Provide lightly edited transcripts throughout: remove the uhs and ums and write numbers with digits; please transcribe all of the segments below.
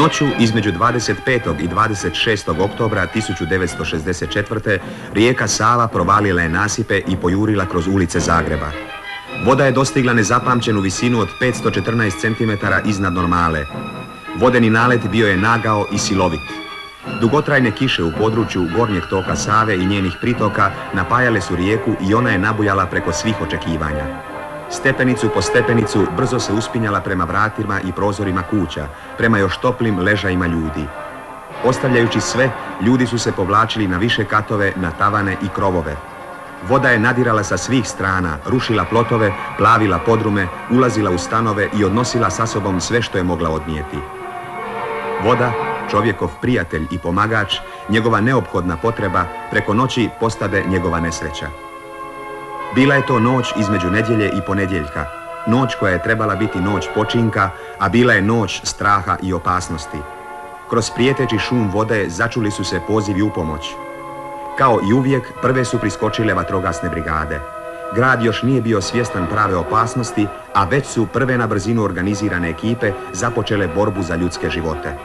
Noću između 25. i 26. oktobra 1964. rijeka Sava provalila je nasipe i pojurila kroz ulice Zagreba. Voda je dostigla nezapamćenu visinu od 514 cm iznad normale. Vodeni nalet bio je nagao i silovit. Dugotrajne kiše u području gornjeg toka Save i njenih pritoka napajale su rijeku i ona je nabujala preko svih očekivanja. Stepenicu po stepenicu brzo se uspinjala prema vratima i prozorima kuća, prema još toplim ležajima ljudi. Ostavljajući sve, ljudi su se povlačili na više katove, na tavane i krovove. Voda je nadirala sa svih strana, rušila plotove, plavila podrume, ulazila u stanove i odnosila sa sobom sve što je mogla odnijeti. Voda, čovjekov prijatelj i pomagač, njegova neophodna potreba, preko noći postade njegova nesreća. Bila je to noć između nedjelje i ponedjeljka, noć koja je trebala biti noć počinka, a bila je noć straha i opasnosti. Kroz prijeteći šum vode začuli su se pozivi u pomoć. Kao i uvijek, prve su priskočile vatrogasne brigade. Grad još nije bio svjestan prave opasnosti, a već su prve na brzinu organizirane ekipe započele borbu za ljudske živote.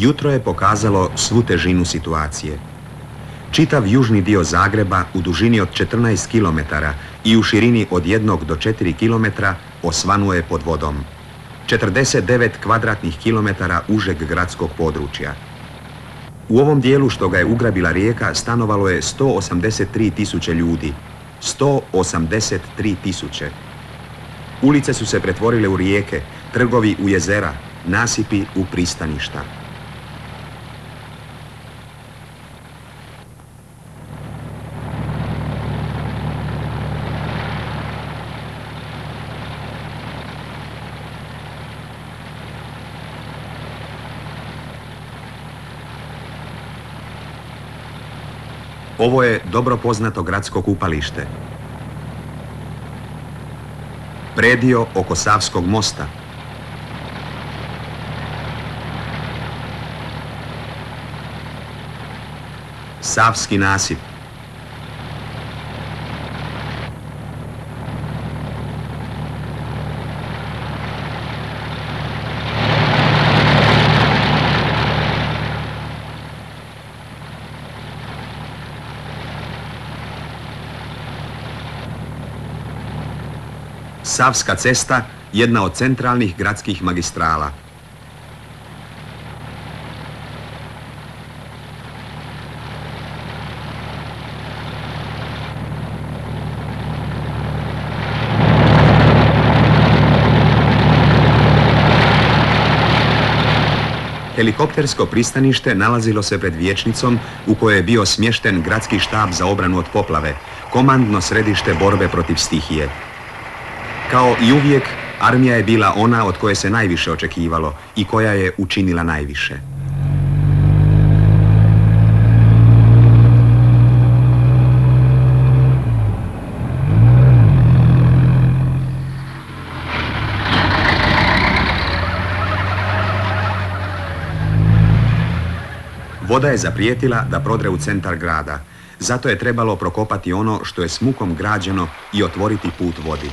Jutro je pokazalo svu težinu situacije. Čitav južni dio Zagreba u dužini od 14 km i u širini od 1 do 4 km osvanuo je pod vodom. 49 kvadratnih kilometara užeg gradskog područja. U ovom dijelu što ga je ugrabila rijeka stanovalo je 183.000 ljudi. 183.000. Ulice su se pretvorile u rijeke, trgovi u jezera, nasipi u pristaništa. Ovo je dobro poznato gradsko kupalište. Predio oko Savskog mosta. Savski nasip. Savska cesta, jedna od centralnih gradskih magistrala. Helikoptersko pristanište nalazilo se pred vijećnicom u kojoj je bio smješten gradski štab za obranu od poplave, komandno središte borbe protiv stihije. Kao i uvijek, armija je bila ona od koje se najviše očekivalo i koja je učinila najviše. Voda je zaprijetila da prodre u centar grada. Zato je trebalo prokopati ono što je s mukom građeno i otvoriti put vodi.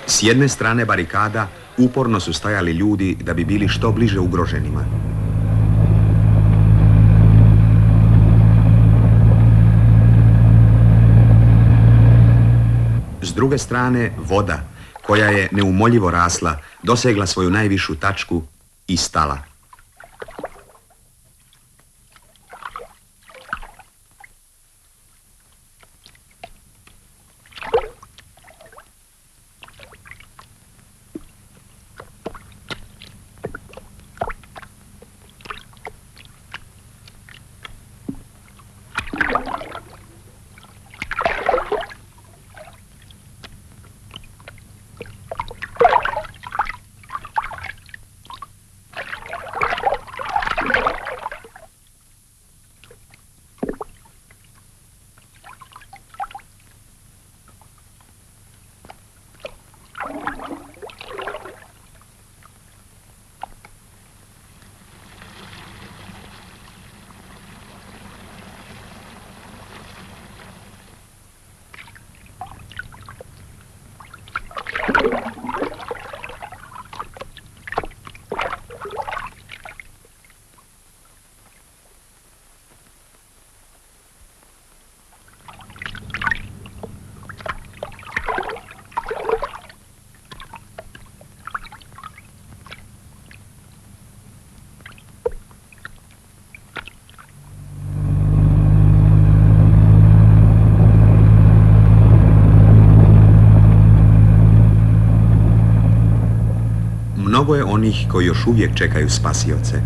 S jedne strane barikada uporno su stajali ljudi da bi bili što bliže ugroženima. S druge strane voda, koja je neumoljivo rasla, dosegla svoju najvišu tačku i stala. Mnogo je onih koji još uvijek čekaju spasioce.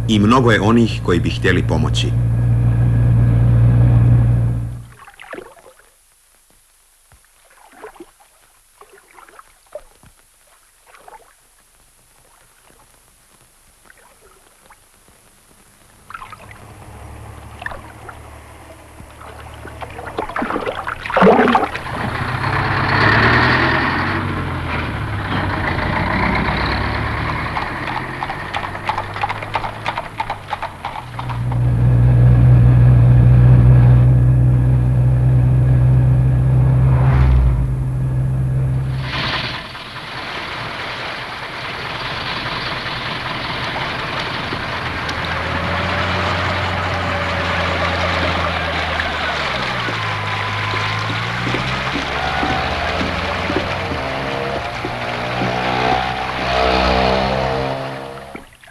I mnogo je onih koji bi htjeli pomoći.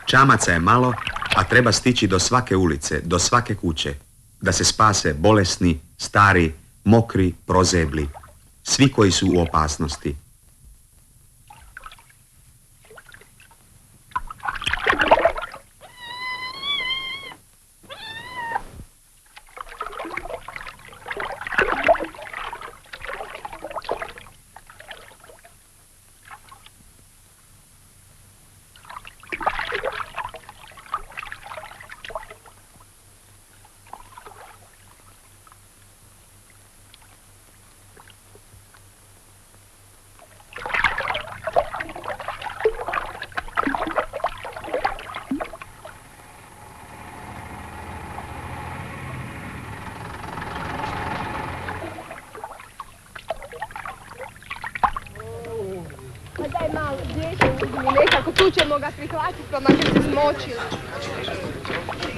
Čamaca je malo, a treba stići do svake ulice, do svake kuće, da se spase bolesni, stari, mokri, prozebli, svi koji su u opasnosti. Daj malo dječje, nekako tu ćemo ga prihvatiti, pa makar se smočili.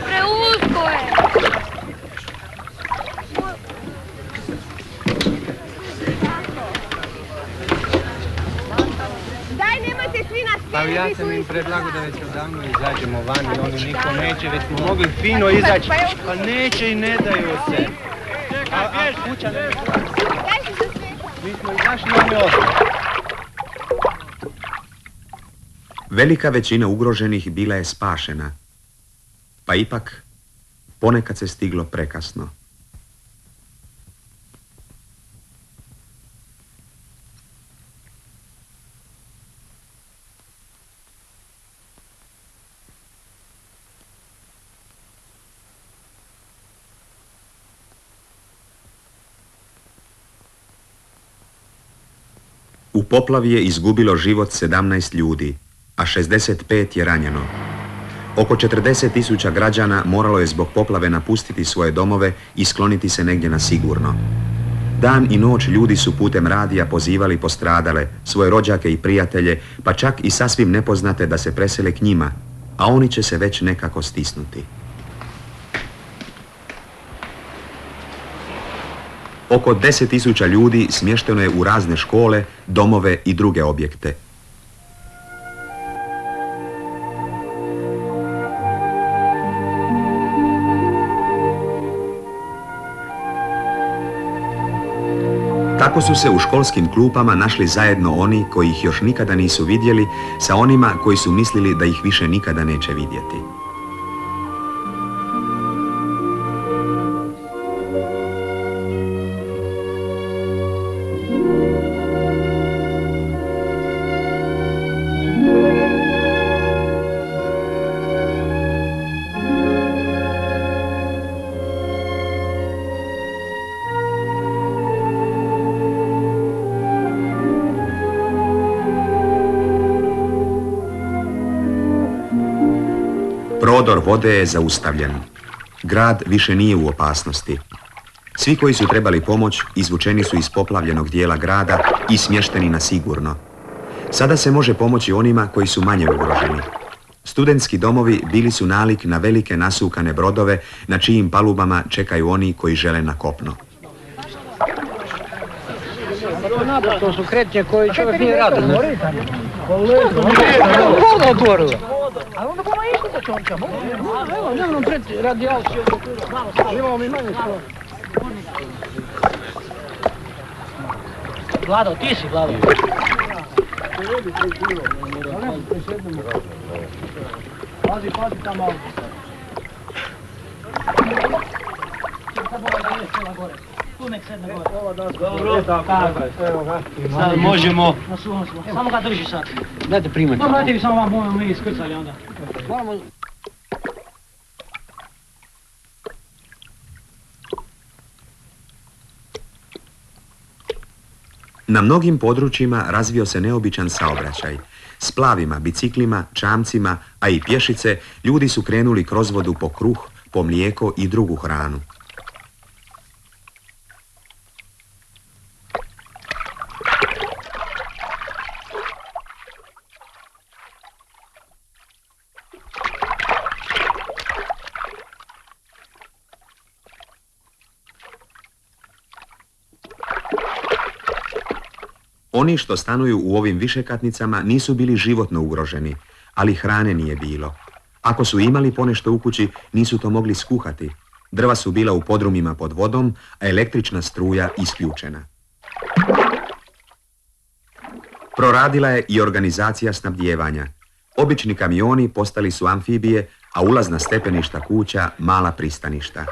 Preusko je! svi na Pa smjeni, ja vi sam su im isti predlagao da kraj. već odavno izađemo vani, oni niko neće, već smo mogli fino izaći. Pa neće i ne daju se. A kuća ne... Daj se za sve. Mi smo izašli na njoj. Velika većina ugroženih bila je spašena, pa ipak ponekad se stiglo prekasno. U poplavi je izgubilo život 17 ljudi, a 65 je ranjeno. Oko 40.000 građana moralo je zbog poplave napustiti svoje domove i skloniti se negdje na sigurno. Dan i noć ljudi su putem radija pozivali postradale, svoje rođake i prijatelje, pa čak i sasvim nepoznate da se presele k njima, a oni će se već nekako stisnuti. Oko 10.000 ljudi smješteno je u razne škole, domove i druge objekte. Tako su se u školskim klupama našli zajedno oni koji ih još nikada nisu vidjeli sa onima koji su mislili da ih više nikada neće vidjeti. Prodor vode je zaustavljen. Grad više nije u opasnosti. Svi koji su trebali pomoć izvučeni su iz poplavljenog dijela grada i smješteni na sigurno. Sada se može pomoći onima koji su manje ugroženi. Studentski domovi bili su nalik na velike nasukane brodove na čijim palubama čekaju oni koji žele na kopno. To su kretnje koje čovjek nije radio. Otvorilo. A onda bomo išli da čovjekamo. Evo, nemam pred radijalciju. Imamo mi manje što. Vlado, ti si Vlado. Pazi tamo auto. Tu nek sedne gore. Dobro, tako. Evo ga. Sad možemo. Samo ga drži sad. Dajte primati. No, dajte vi samo vam, budemo mi iskrcali onda. Moramo... Na mnogim područjima razvio se neobičan saobraćaj. S plavima, biciklima, čamcima, a i pješice, ljudi su krenuli kroz vodu po kruh, po mlijeko i drugu hranu. Oni što stanuju u ovim višekatnicama nisu bili životno ugroženi, ali hrane nije bilo. Ako su imali ponešto u kući, nisu to mogli skuhati. Drva su bila u podrumima pod vodom, a električna struja isključena. Proradila je i organizacija snabdijevanja. Obični kamioni postali su amfibije, a ulazna stepeništa kuća mala pristaništa.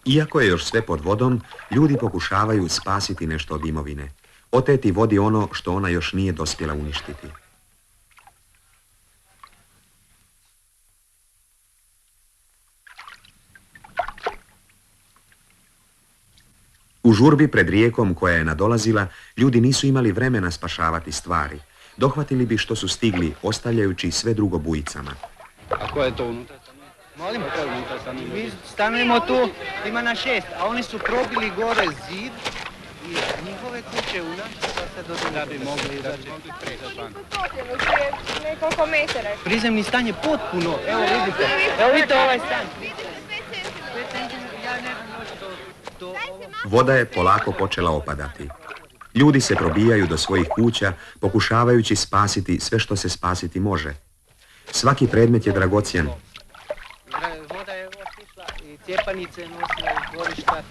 Iako je još sve pod vodom, ljudi pokušavaju spasiti nešto od imovine. Oteti vodi ono što ona još nije dospjela uništiti. U žurbi pred rijekom koja je nadolazila, ljudi nisu imali vremena spašavati stvari. Dohvatili bi što su stigli, ostavljajući sve drugo bujicama. A ko je to unutra? Molim? Mi stanujemo tu, ima na 6, a oni su probili gore zid i njihove kuće u nas, pa se dođe da bi mogli preći. Potopljeno, prije nekoliko metara. Prizemni stan je potpuno, evo vidite ovaj stan. Ja ne znam još do Voda je polako počela opadati. Ljudi se probijaju do svojih kuća, pokušavajući spasiti sve što se spasiti može. Svaki predmet je dragocjen. Voda je otišla i cijepanice nosile iz dvorišta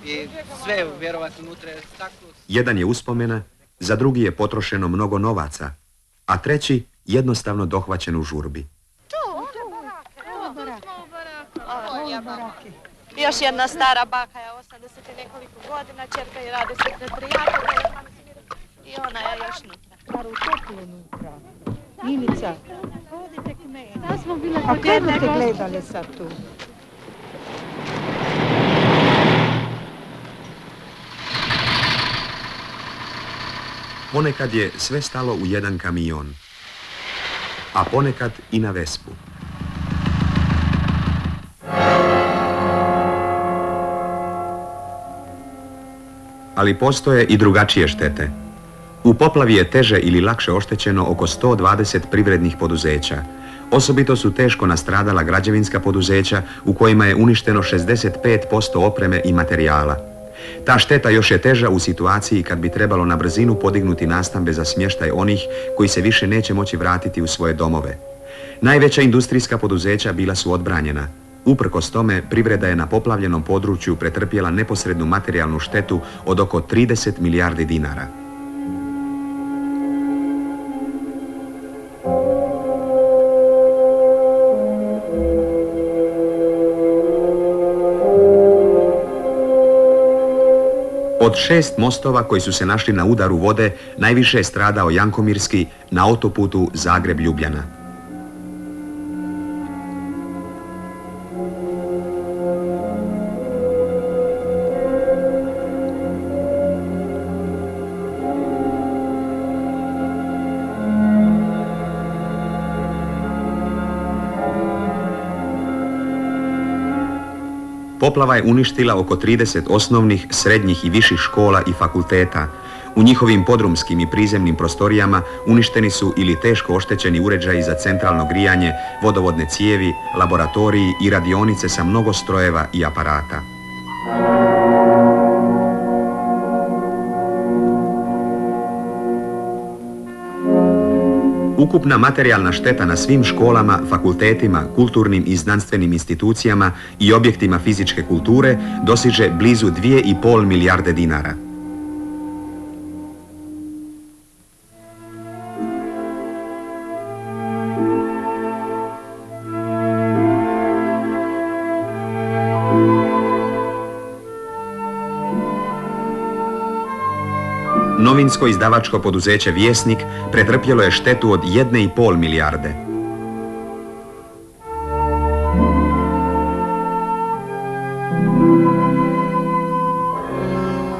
i sve vjerovatno unutra je staklo. Jedan je uspomena, za drugi je potrošeno mnogo novaca, a treći jednostavno dohvaćen u žurbi. Još jedna stara baka je 80 i nekoliko godina, čerka je radi sekretarijatom i ona je još nutra. Staro toplo nutra. Milica, Hodite k meni. da smo bile a kada te gledale sad tu? Ponekad je sve stalo u jedan kamion, a ponekad i na Vespu. Ali postoje i drugačije štete. U poplavi je teže ili lakše oštećeno oko 120 privrednih poduzeća. Osobito su teško nastradala građevinska poduzeća u kojima je uništeno 65% opreme i materijala. Ta šteta još je teža u situaciji kad bi trebalo na brzinu podignuti nastambe za smještaj onih koji se više neće moći vratiti u svoje domove. Najveća industrijska poduzeća bila su odbranjena. Uprkos tome, privreda je na poplavljenom području pretrpjela neposrednu materijalnu štetu od oko 30 milijardi dinara. Od 6 mostova koji su se našli na udaru vode, najviše je stradao Jankomirski na autoputu Zagreb-Ljubljana. Poplava je uništila oko 30 osnovnih, srednjih i viših škola i fakulteta. U njihovim podrumskim i prizemnim prostorijama uništeni su ili teško oštećeni uređaji za centralno grijanje, vodovodne cijevi, laboratoriji i radionice sa mnogo strojeva i aparata. Ukupna materijalna šteta na svim školama, fakultetima, kulturnim i znanstvenim institucijama i objektima fizičke kulture dosiže blizu 2,5 milijarde dinara. Novinsko izdavačko poduzeće Vjesnik pretrpjelo je štetu od 1,5 milijarde.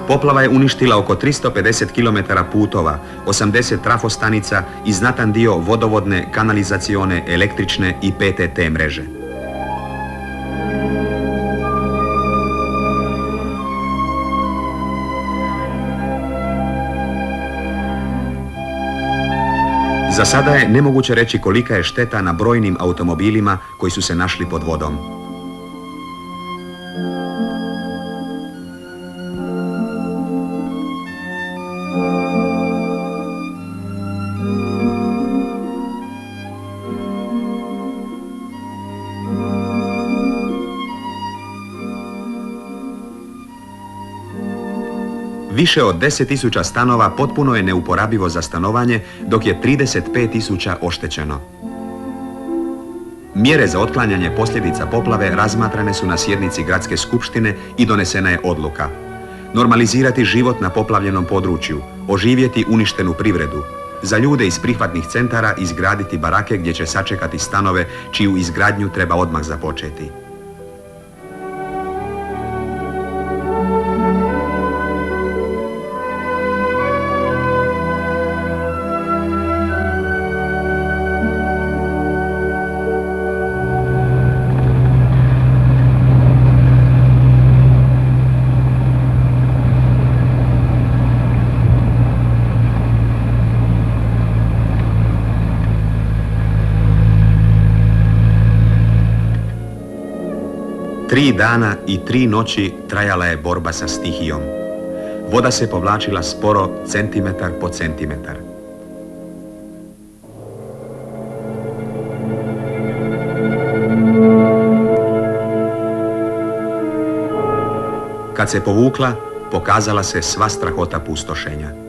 Poplava je uništila oko 350 km putova, 80 trafostanica i znatan dio vodovodne, kanalizacione, električne i PTT mreže. Za sada je nemoguće reći kolika je šteta na brojnim automobilima koji su se našli pod vodom. Više od 10.000 stanova potpuno je neuporabivo za stanovanje, dok je 35.000 oštećeno. Mjere za otklanjanje posljedica poplave razmatrane su na sjednici gradske skupštine i donesena je odluka. Normalizirati život na poplavljenom području, oživjeti uništenu privredu, za ljude iz prihvatnih centara izgraditi barake gdje će sačekati stanove čiju izgradnju treba odmah započeti. Tri dana i 3 noći trajala je borba sa stihijom. Voda se povlačila sporo, centimetar po centimetar. Kad se povukla, pokazala se sva strahota pustošenja.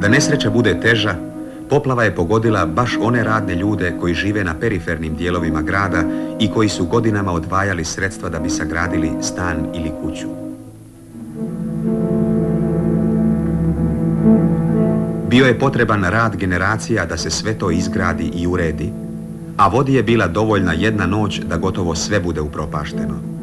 Da nesreća bude teža, poplava je pogodila baš one radne ljude koji žive na perifernim dijelovima grada i koji su godinama odvajali sredstva da bi sagradili stan ili kuću. Bio je potreban rad generacija da se sve to izgradi i uredi, a vodi je bila dovoljna jedna noć da gotovo sve bude upropašteno.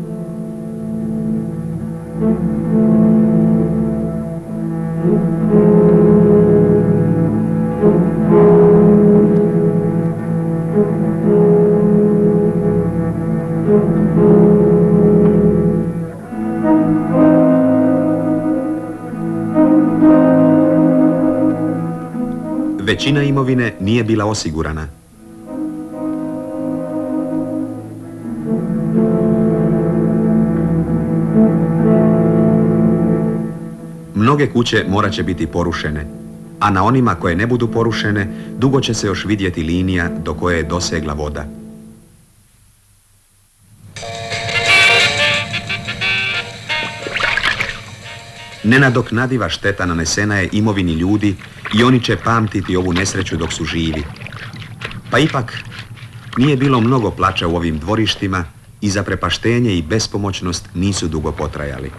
Većina imovine nije bila osigurana. Mnoge kuće morat će biti porušene, a na onima koje ne budu porušene, dugo će se još vidjeti linija do koje je dosegla voda. Nenadoknadiva šteta nanesena je imovini ljudi i oni će pamtiti ovu nesreću dok su živi. Pa ipak, nije bilo mnogo plača u ovim dvorištima i zaprepaštenje i bespomoćnost nisu dugo potrajali.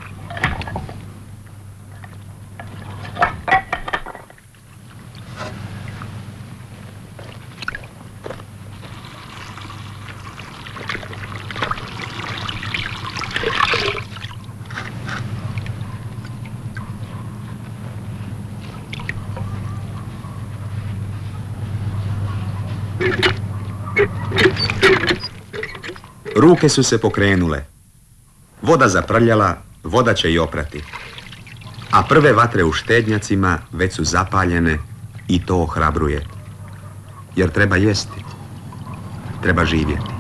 Ruke su se pokrenule. Voda zaprljala, voda će i oprati. A prve vatre u štednjacima već su zapaljene i to ohrabruje. Jer treba jesti, treba živjeti.